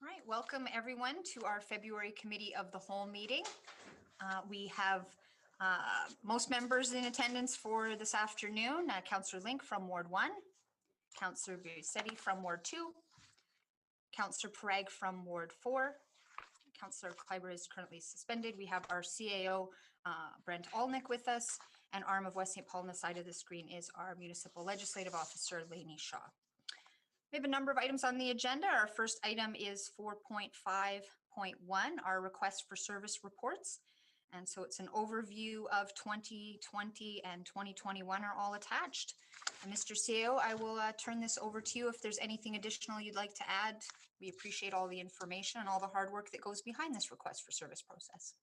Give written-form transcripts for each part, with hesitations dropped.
All right, welcome everyone to our February Committee of the Whole meeting. We have most members in attendance for this afternoon. Councillor Link from Ward 1, Councillor Busetti from Ward 2, Councillor Parag from Ward 4, Councillor Kleiber is currently suspended. We have our CAO, Brent Alnick with us, and arm of West St. Paul on the side of the screen is our Municipal Legislative Officer, Lainey Shaw. We have a number of items on the agenda. Our first item is 4.5.1, our request for service reports. And so it's an overview of 2020 and 2021 are all attached. And Mr. CEO, I will turn this over to you if there's anything additional you'd like to add. We appreciate all the information and all the hard work that goes behind this request for service process.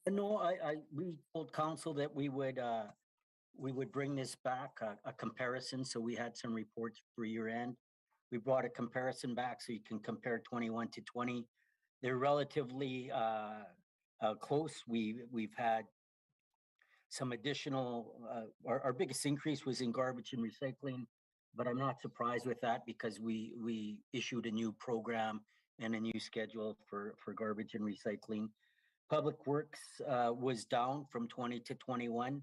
No, we told council that we would bring this back, a comparison. So we had some reports for year end. We brought a comparison back so you can compare 21 to 20. They're relatively close. We've had some additional, our biggest increase was in garbage and recycling, but I'm not surprised with that because we issued a new program and a new schedule for garbage and recycling. Public Works was down from 20 to 21.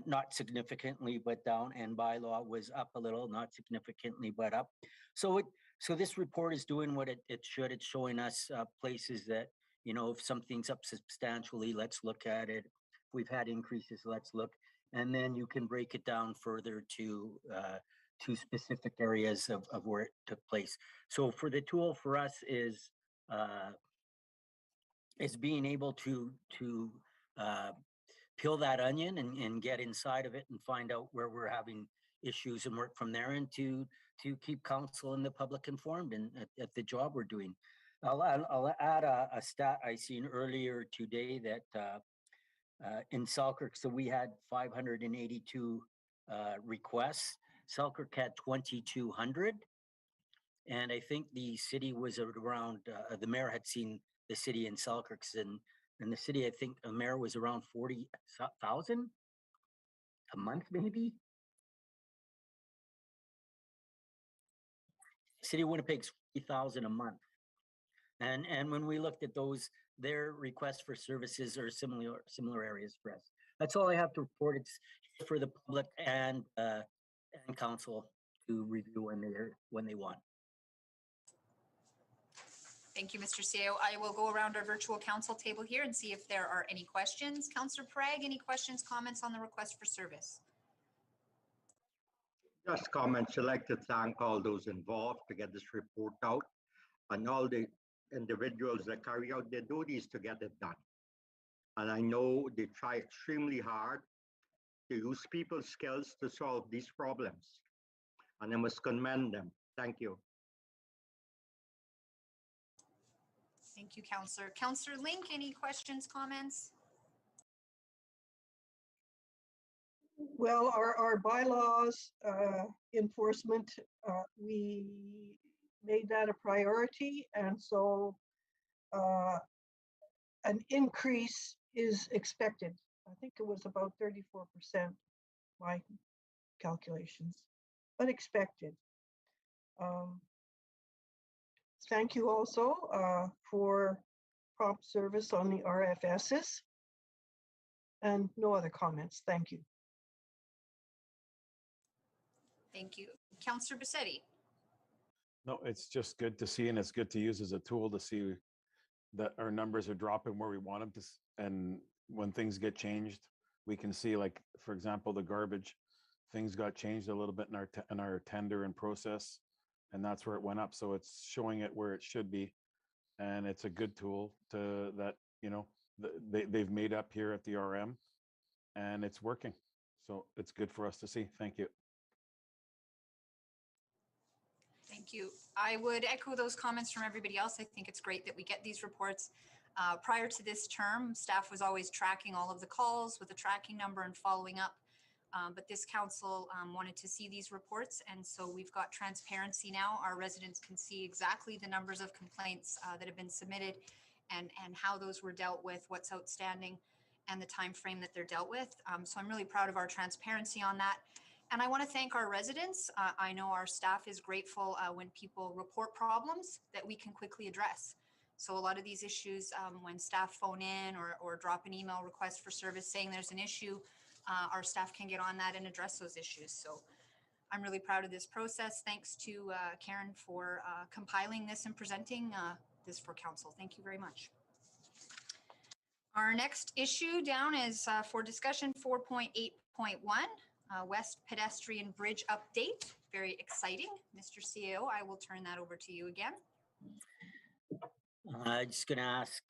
Not significantly, but down, and bylaw was up a little, not significantly, but up. So this report is doing what it should. It's showing us places that, you know, if something's up substantially, let's look at it. If we've had increases, let's look. And then you can break it down further to specific areas of where it took place. So for the tool for us is being able to peel that onion and get inside of it and find out where we're having issues and work from there, and to keep council and the public informed and at the job we're doing. I'll add a stat I seen earlier today that in Selkirk, so we had 582 requests. Selkirk had 2,200. And I think the city was around, the mayor had seen the city in Selkirk's, and the city, I think the mayor was around 40,000 a month, maybe. City of Winnipeg's 40,000 a month. And when we looked at those, their requests for services are similar areas for us. That's all I have to report. It's for the public and council to review when they want. Thank you, Mr. CEO. I will go around our virtual council table here and see if there are any questions. Councillor Parag, any questions, comments on the request for service? Just comments. I'd like to thank all those involved to get this report out and all the individuals that carry out their duties to get it done. And I know they try extremely hard to use people's skills to solve these problems. And I must commend them. Thank you. Thank you, Councillor. Councillor Link, any questions, comments? Well, our bylaws enforcement, we made that a priority, and so an increase is expected. I think it was about 34%, my calculations, but expected. Thank you also for prompt service on the RFSs, and no other comments. Thank you. Thank you. Councillor Busetti. No, it's just good to see, and it's good to use as a tool to see that our numbers are dropping where we want them to. And when things get changed, we can see, like, for example, the garbage, things got changed a little bit in our tender and process, and that's where it went up. So it's showing it where it should be. And it's a good tool to that, you know, they've made up here at the RM, and it's working. So it's good for us to see. Thank you. Thank you. I would echo those comments from everybody else. I think it's great that we get these reports. Prior to this term, staff was always tracking all of the calls with a tracking number and following up. But this council wanted to see these reports, and so we've got transparency now. Our residents can see exactly the numbers of complaints that have been submitted and how those were dealt with, what's outstanding, and the time frame that they're dealt with. So I'm really proud of our transparency on that. And I want to thank our residents. I know our staff is grateful when people report problems that we can quickly address. So a lot of these issues, when staff phone in or drop an email request for service saying there's an issue, our staff can get on that and address those issues. So I'm really proud of this process. Thanks to Karen for compiling this and presenting this for council. Thank you very much. Our next issue down is for discussion 4.8.1, West Pedestrian Bridge Update. Very exciting. Mr. CEO, I will turn that over to you again. I'm just going to ask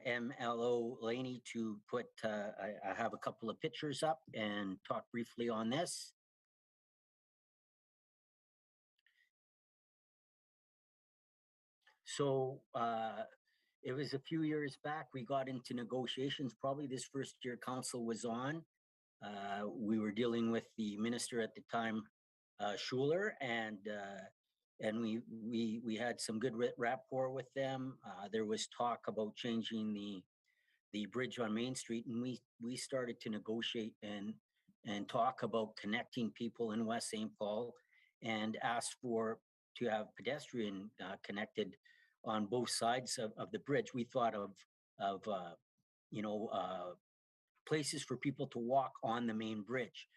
MLO Laney to put, I have a couple of pictures up and talk briefly on this. So it was a few years back, we got into negotiations, probably this first year council was on. We were dealing with the minister at the time, Schuler, and we had some good rapport with them. There was talk about changing the bridge on Main Street, and we started to negotiate and talk about connecting people in West St. Paul, and asked to have pedestrian connected on both sides of the bridge. We thought of places for people to walk on the main bridge.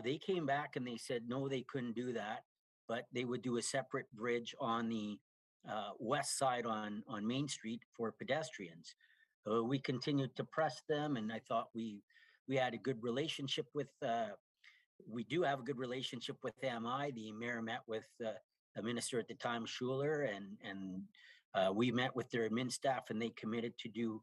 They came back and they said no, they couldn't do that, but they would do a separate bridge on the west side on Main Street for pedestrians. We continued to press them, and I thought we had a good relationship with. We do have a good relationship with MI. The mayor met with the minister at the time, Schuler, and we met with their admin staff, and they committed to do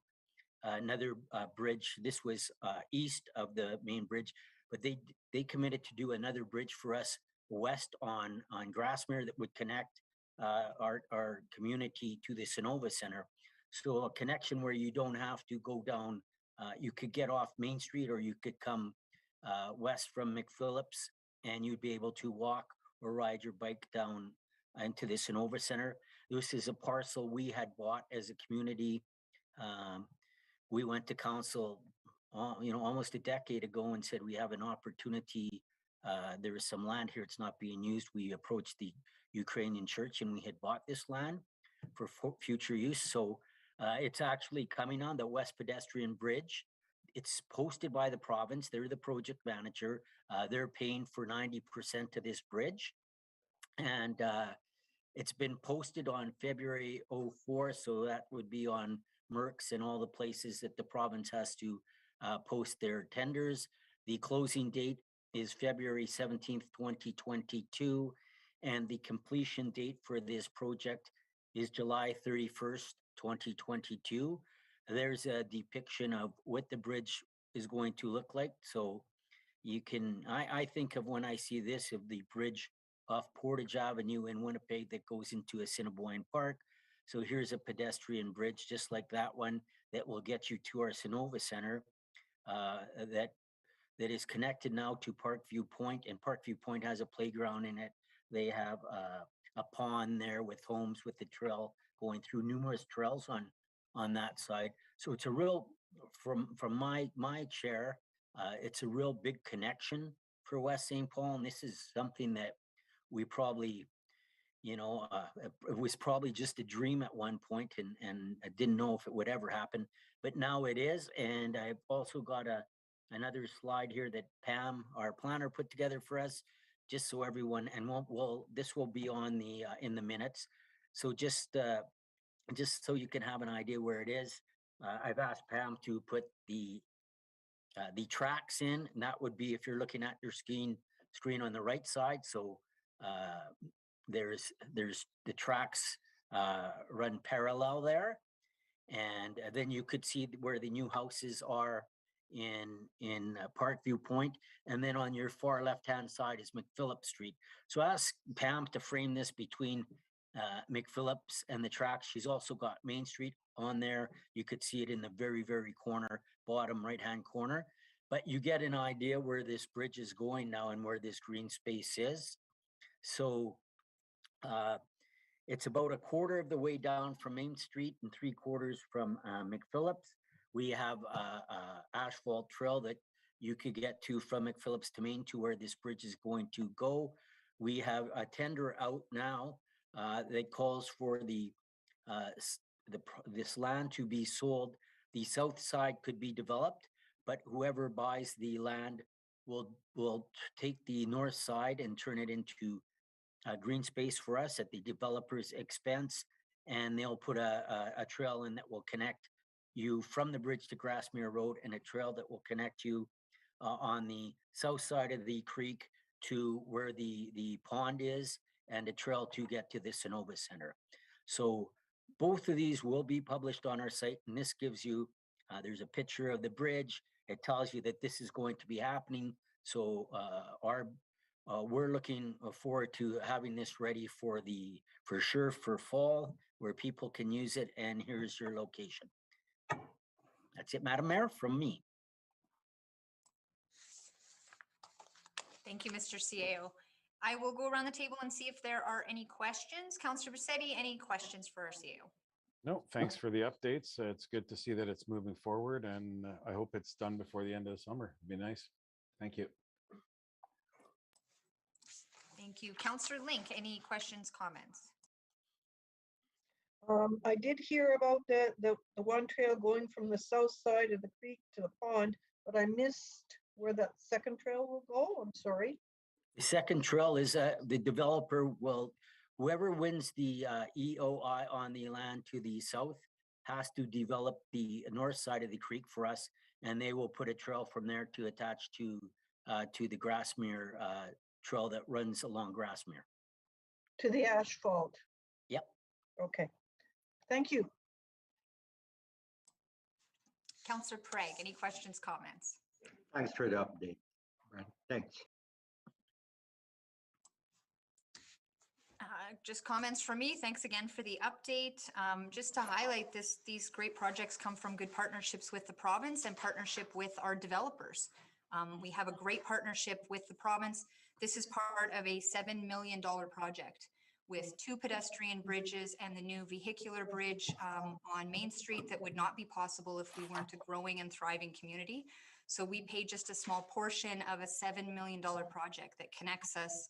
another bridge. This was east of the main bridge, but they committed to do another bridge for us west on Grassmere that would connect our community to the Sonova Center. So a connection where you don't have to go down, you could get off Main Street, or you could come west from McPhillips, and you'd be able to walk or ride your bike down into the Sonova Center. This is a parcel we had bought as a community. We went to council, almost a decade ago and said we have an opportunity. There is some land here, it's not being used. We approached the Ukrainian church and we had bought this land for future use. So it's actually coming on the West Pedestrian Bridge. It's posted by the province. They're the project manager. They're paying for 90% of this bridge. And it's been posted on February 04, so that would be on Merck's and all the places that the province has to post their tenders. The closing date is February 17th, 2022, and the completion date for this project is July 31st, 2022. There's a depiction of what the bridge is going to look like. So you can, I think of when I see this, of the bridge off Portage Avenue in Winnipeg that goes into Assiniboine Park. So here's a pedestrian bridge just like that one that will get you to our Sonova Center that is connected now to Parkview Point, and Parkview Point has a playground in it. They have a pond there with homes with the trail going through, numerous trails on that side. So it's a real, from my chair, it's a real big connection for West St. Paul, and this is something that we probably, it was probably just a dream at one point, and I didn't know if it would ever happen, but now it is. And I've also got another slide here that Pam, our planner, put together for us, just so everyone, and this will be on the in the minutes. So just so you can have an idea where it is. I've asked Pam to put the tracks in, and that would be if you're looking at your screen on the right side. So there's the tracks run parallel there, and then you could see where the new houses are in Parkview Point, and then on your far left hand side is McPhillips Street. So I asked Pam to frame this between McPhillips and the tracks. She's also got Main Street on there. You could see it in the very corner, bottom right hand corner, but you get an idea where this bridge is going now and where this green space is. So it's about a quarter of the way down from Main Street and 3/4 from McPhillips. We have a asphalt trail that you could get to from McPhillips to Maine to where this bridge is going to go. We have a tender out now that calls for this land to be sold. The south side could be developed, but whoever buys the land will take the north side and turn it into green space for us at the developer's expense, and they'll put a trail in that will connect you from the bridge to Grassmere Road, and a trail that will connect you on the south side of the creek to where the pond is, and a trail to get to the Sonoma Center. So both of these will be published on our site, and this gives you, there's a picture of the bridge. It tells you that this is going to be happening. So we're looking forward to having this ready for sure for fall, where people can use it. And here's your location. That's it, Madam Mayor, from me. Thank you, Mr. CAO. I will go around the table and see if there are any questions. Councillor Bisetti, any questions for our CAO? No, thanks for the updates. It's good to see that it's moving forward, and I hope it's done before the end of the summer. It'd be nice. Thank you. Thank you. Councillor Link, any questions, comments? I did hear about the one trail going from the south side of the creek to the pond, but I missed where that second trail will go. I'm sorry. The second trail is the developer will, whoever wins the EOI on the land to the south has to develop the north side of the creek for us, and they will put a trail from there to attach to the Grassmere trail that runs along Grassmere. To the asphalt. Yep. Okay. Thank you. Councillor Craig, any questions, comments? Thanks for the update, Brent. Thanks. Just comments from me. Thanks again for the update. Just to highlight this, these great projects come from good partnerships with the province and partnership with our developers. We have a great partnership with the province. This is part of a $7 million project with 2 pedestrian bridges and the new vehicular bridge on Main Street that would not be possible if we weren't a growing and thriving community. So we paid just a small portion of a $7 million project that connects us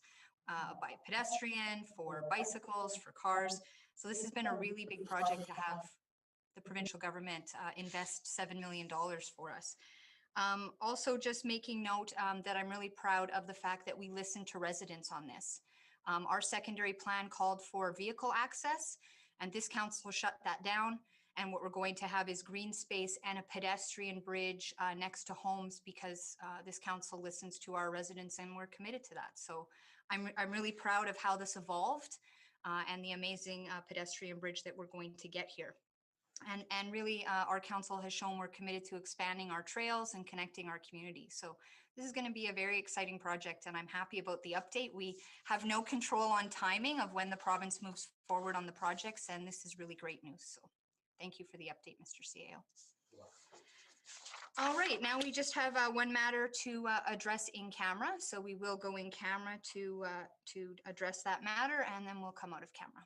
by pedestrian, for bicycles, for cars. So this has been a really big project to have the provincial government invest $7 million for us. Also just making note that I'm really proud of the fact that we listened to residents on this. Our secondary plan called for vehicle access, and this council shut that down. And what we're going to have is green space and a pedestrian bridge next to homes, because this council listens to our residents and we're committed to that. So I'm really proud of how this evolved and the amazing pedestrian bridge that we're going to get here. And really our council has shown we're committed to expanding our trails and connecting our community. So this is going to be a very exciting project, and I'm happy about the update. We have no control on timing of when the province moves forward on the projects, and this is really great news. So thank you for the update, Mr. CAO. All right, now we just have one matter to address in camera. So we will go in camera to address that matter, and then we'll come out of camera.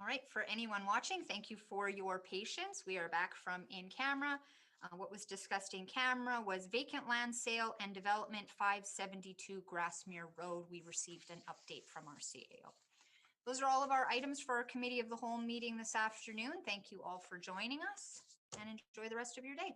All right, for anyone watching, thank you for your patience. We are back from in camera. What was discussed in camera was vacant land sale and development 572 Grassmere Road. We received an update from our CAO. Those are all of our items for our committee of the whole meeting this afternoon. Thank you all for joining us and enjoy the rest of your day.